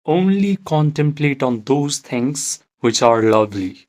Only contemplate on those things which are lovely.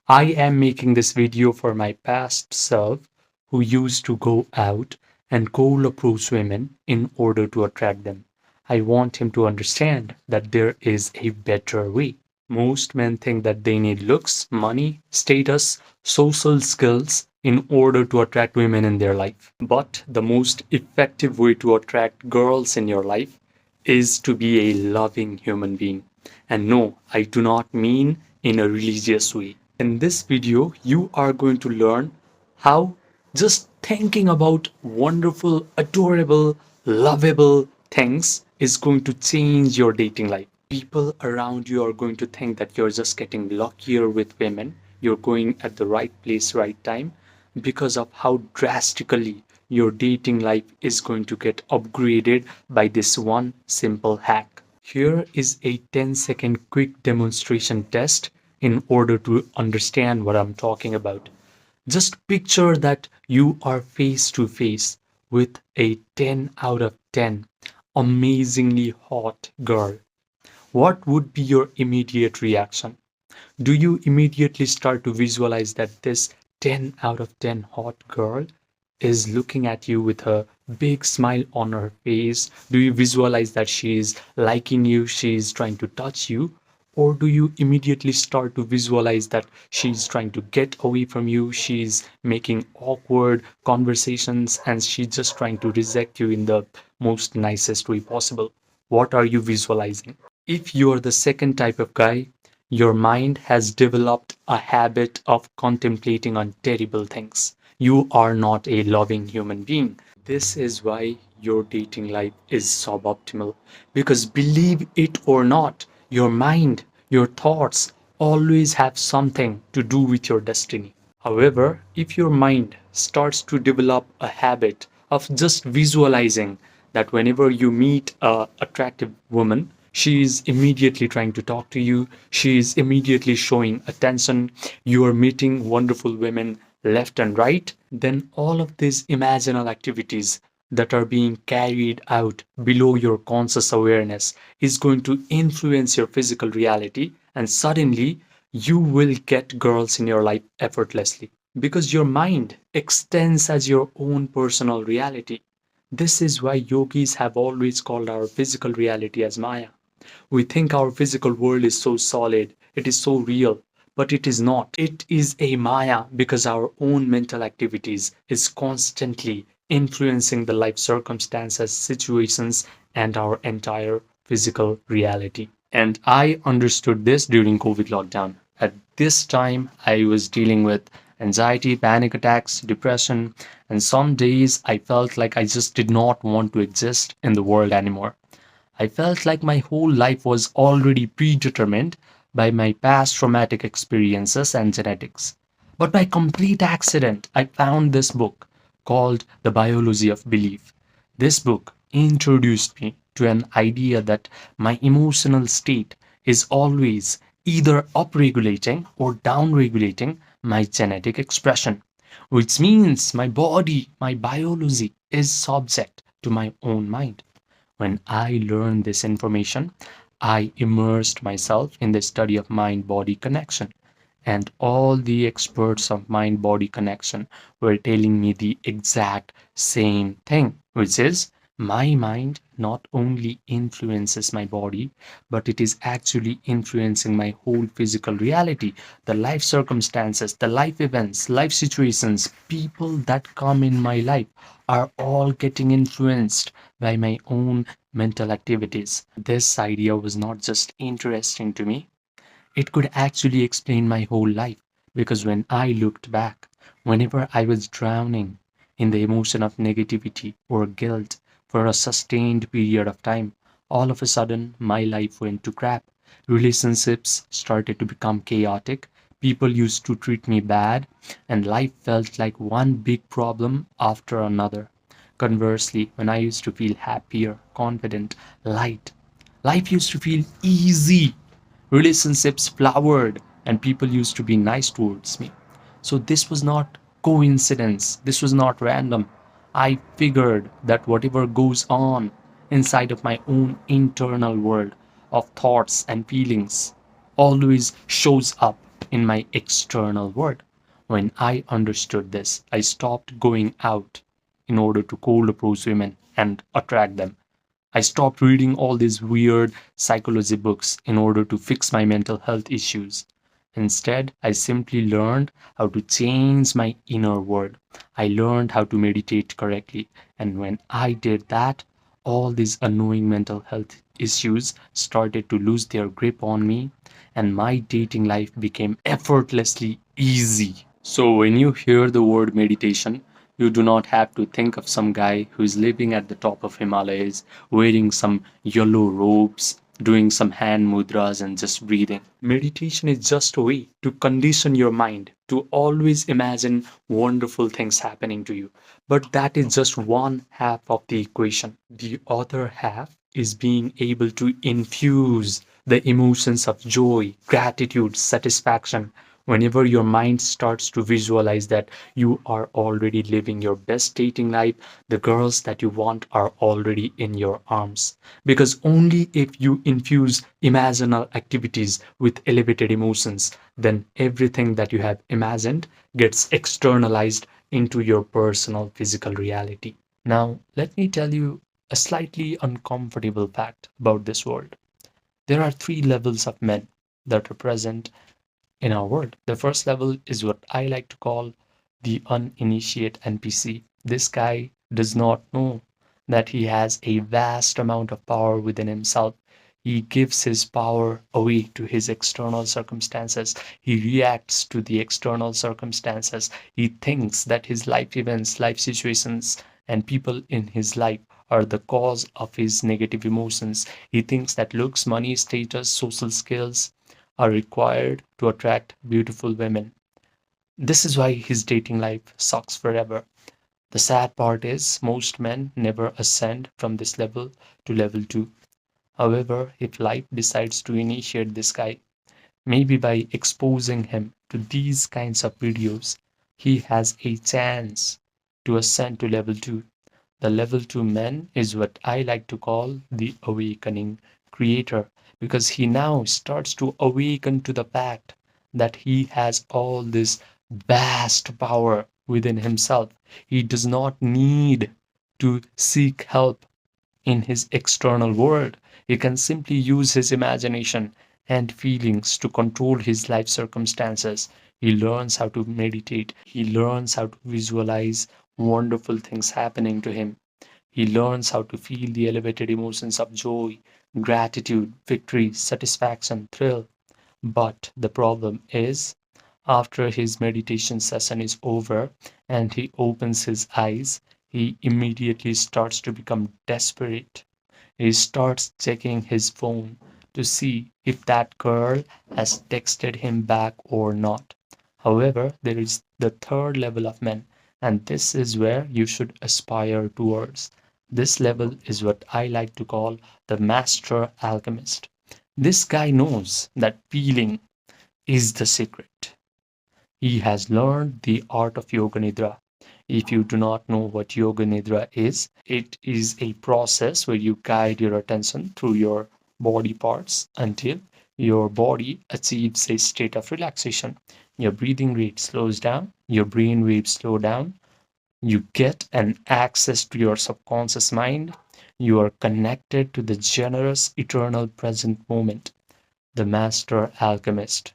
I am making this video for my past self who used to go out and cold approach women in order to attract them. I want him to understand that there is a better way. Most men think that they need looks, money, status, social skills in order to attract women in their life. But the most effective way to attract girls in your life is to be a loving human being. And no, I do not mean in a religious way. In this video, you are going to learn how just thinking about wonderful, adorable, lovable things is going to change your dating life. People around you are going to think that you're just getting luckier with women. You're going at the right place, right time because of how drastically your dating life is going to get upgraded by this one simple hack. Here is a 10-second quick demonstration test in order to understand what I'm talking about. Just picture that you are face to face with a 10 out of 10 amazingly hot girl. What would be your immediate reaction? Do you immediately start to visualize that this 10 out of 10 hot girl is looking at you with a big smile on her face? Do you visualize that she is liking you, she is trying to touch you? Or do you immediately start to visualize that she's trying to get away from you, she's making awkward conversations, and she's just trying to reject you in the most nicest way possible? What are you visualizing? If you are the second type of guy, your mind has developed a habit of contemplating on terrible things. You are not a loving human being. This is why your dating life is suboptimal. Because believe it or not, your mind, your thoughts always have something to do with your destiny. However, if your mind starts to develop a habit of just visualizing that whenever you meet a attractive woman, she is immediately trying to talk to you, she is immediately showing attention, you are meeting wonderful women left and right, then all of these imaginal activities that are being carried out below your conscious awareness is going to influence your physical reality, and suddenly you will get girls in your life effortlessly because your mind extends as your own personal reality. This is why yogis have always called our physical reality as Maya. We think our physical world is so solid, it is so real, but it is not. It is a Maya because our own mental activities is constantly influencing the life circumstances, situations, and our entire physical reality. And I understood this during COVID lockdown. At this time, I was dealing with anxiety, panic attacks, depression, and some days I felt like I just did not want to exist in the world anymore. I felt like my whole life was already predetermined by my past traumatic experiences and genetics. But by complete accident, I found this book called The Biology of Belief. This book introduced me to an idea that my emotional state is always either upregulating or downregulating my genetic expression, which means my body, my biology is subject to my own mind. When I learned this information, I immersed myself in the study of mind body connection. And all the experts of mind body connection were telling me the exact same thing, which is my mind not only influences my body, but it is actually influencing my whole physical reality, the life circumstances, the life events, life situations, people that come in my life are all getting influenced by my own mental activities. This idea was not just interesting to me, it could actually explain my whole life. Because when I looked back, whenever I was drowning in the emotion of negativity or guilt for a sustained period of time, all of a sudden my life went to crap. Relationships started to become chaotic. People used to treat me bad, and life felt like one big problem after another. Conversely, when I used to feel happier, confident, light, life used to feel easy. Relationships flowered, and people used to be nice towards me. So this was not coincidence, this was not random. I figured that whatever goes on inside of my own internal world, of thoughts and feelings always shows up in my external world. When I understood this, I stopped going out in order to cold approach women and attract them. I stopped reading all these weird psychology books in order to fix my mental health issues. Instead, I simply learned how to change my inner world. I learned how to meditate correctly. And when I did that, all these annoying mental health issues started to lose their grip on me, and my dating life became effortlessly easy. So, when you hear the word meditation, you do not have to think of some guy who is living at the top of Himalayas, wearing some yellow robes, doing some hand mudras, and just breathing. Meditation is just a way to condition your mind to always imagine wonderful things happening to you. But that is just one half of the equation. The other half is being able to infuse the emotions of joy, gratitude, satisfaction. Whenever your mind starts to visualize that you are already living your best dating life, the girls that you want are already in your arms. Because only if you infuse imaginal activities with elevated emotions, then everything that you have imagined gets externalized into your personal physical reality. Now, let me tell you a slightly uncomfortable fact about this world. There are three levels of men that represent in our world. The first level is what I like to call the uninitiate NPC. This guy does not know that he has a vast amount of power within himself. He gives his power away to his external circumstances. He reacts to the external circumstances. He thinks that his life events, life situations, and people in his life are the cause of his negative emotions. He thinks that looks, money, status, social skills are required to attract beautiful women. This is why his dating life sucks forever. The sad part is most men never ascend from this level to level 2. However, if life decides to initiate this guy, maybe by exposing him to these kinds of videos, he has a chance to ascend to level 2. The level 2 man is what I like to call the awakening creator, because he now starts to awaken to the fact that he has all this vast power within himself. He does not need to seek help in his external world. He can simply use his imagination and feelings to control his life circumstances. He learns how to meditate. He learns how to visualize wonderful things happening to him. He learns how to feel the elevated emotions of joy, gratitude, victory, satisfaction, thrill. But the problem is, after his meditation session is over and he opens his eyes, he immediately starts to become desperate. He starts checking his phone to see if that girl has texted him back or not. However, there is the third level of men, and this is where you should aspire towards. This level is what I like to call the master alchemist. This guy knows that feeling is the secret. He has learned the art of Yoga Nidra. If you do not know what Yoga Nidra is, it is a process where you guide your attention through your body parts until your body achieves a state of relaxation. Your breathing rate slows down, your brain waves slow down, you get an access to your subconscious mind, you are connected to the generous, eternal present moment. The master alchemist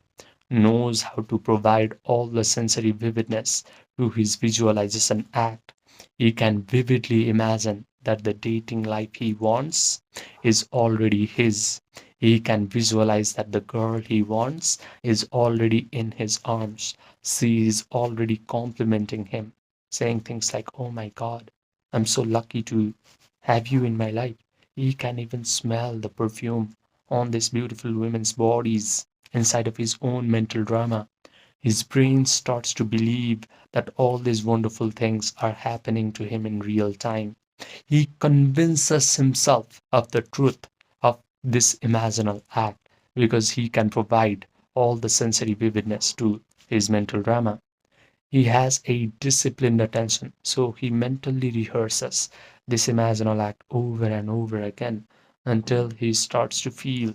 knows how to provide all the sensory vividness to his visualization act. He can vividly imagine that the dating life he wants is already his. He can visualize that the girl he wants is already in his arms. She is already complimenting him, saying things like, "Oh my God, I'm so lucky to have you in my life." He can even smell the perfume on these beautiful women's bodies inside of his own mental drama. His brain starts to believe that all these wonderful things are happening to him in real time. He convinces himself of the truth of this imaginal act because he can provide all the sensory vividness to his mental drama. He has a disciplined attention, so he mentally rehearses this imaginal act over and over again until he starts to feel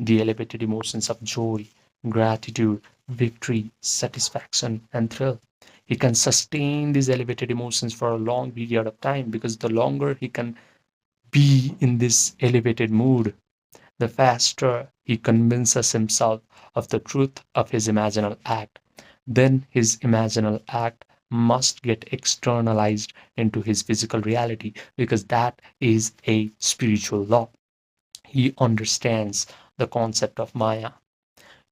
the elevated emotions of joy, gratitude, victory, satisfaction, and thrill. He can sustain these elevated emotions for a long period of time because the longer he can be in this elevated mood, the faster he convinces himself of the truth of his imaginal act. Then his imaginal act must get externalized into his physical reality because that is a spiritual law. He understands the concept of Maya.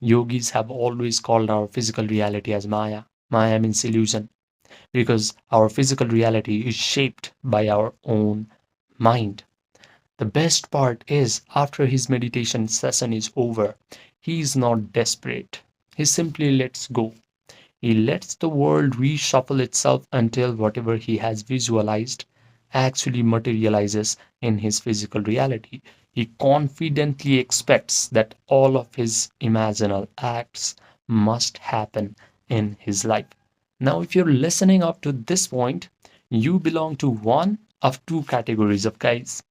Yogis have always called our physical reality as Maya. Maya means illusion because our physical reality is shaped by our own mind. The best part is, after his meditation session is over, he is not desperate. He simply lets go. He lets the world reshuffle itself until whatever he has visualized actually materializes in his physical reality. He confidently expects that all of his imaginal acts must happen in his life. Now, if you're listening up to this point, you belong to one of two categories of guys.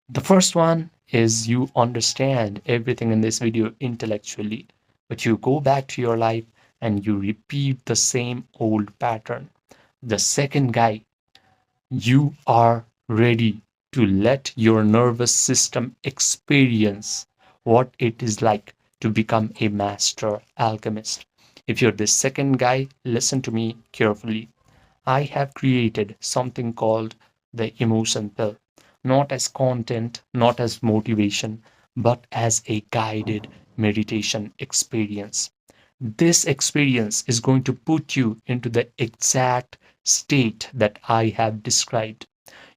The first one is you understand everything in this video intellectually, but you go back to your life and you repeat the same old pattern. The second guy, you are ready to let your nervous system experience what it is like to become a master alchemist. If you're the second guy, listen to me carefully. I have created something called the emotion pill, not as content, not as motivation, but as a guided meditation experience. This experience is going to put you into the exact state that I have described.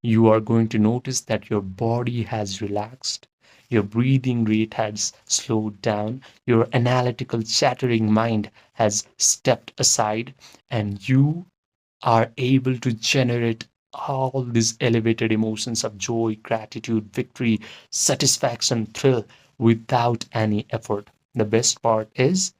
You are going to notice that your body has relaxed, your breathing rate has slowed down, your analytical, chattering mind has stepped aside, and you are able to generate all these elevated emotions of joy, gratitude, victory, satisfaction, thrill without any effort. The best part is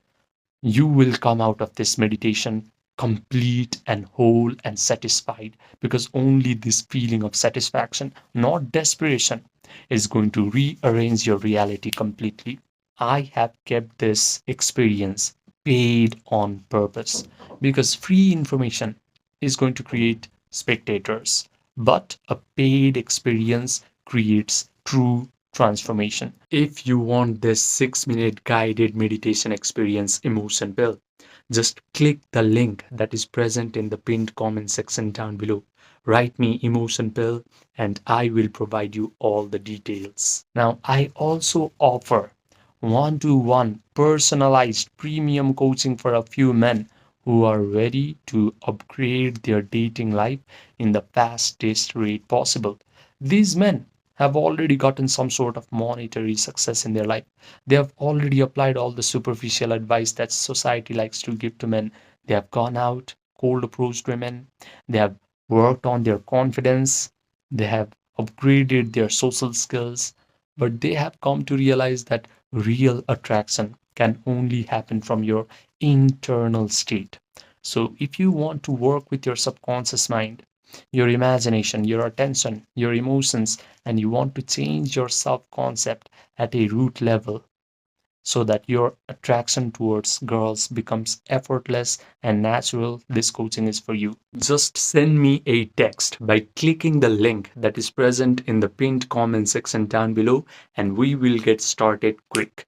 you will come out of this meditation complete and whole and satisfied because only this feeling of satisfaction, not desperation, is going to rearrange your reality completely. I have kept this experience paid on purpose because free information is going to create spectators, but a paid experience creates true transformation. If you want this 6-minute guided meditation experience emotion build, just click the link that is present in the pinned comment section down below. Write me emotion pill and I will provide you all the details. Now, I also offer one-to-one personalized premium coaching for a few men who are ready to upgrade their dating life in the fastest rate possible. These men have already gotten some sort of monetary success in their life. They have already applied all the superficial advice that society likes to give to men. They have gone out, cold approached women. They have worked on their confidence. They have upgraded their social skills. But they have come to realize that real attraction can only happen from your internal state. So, if you want to work with your subconscious mind, your imagination, your attention, your emotions, and you want to change your self concept at a root level so that your attraction towards girls becomes effortless and natural, this coaching is for you. Just send me a text by clicking the link that is present in the pinned comment section down below, and we will get started quick.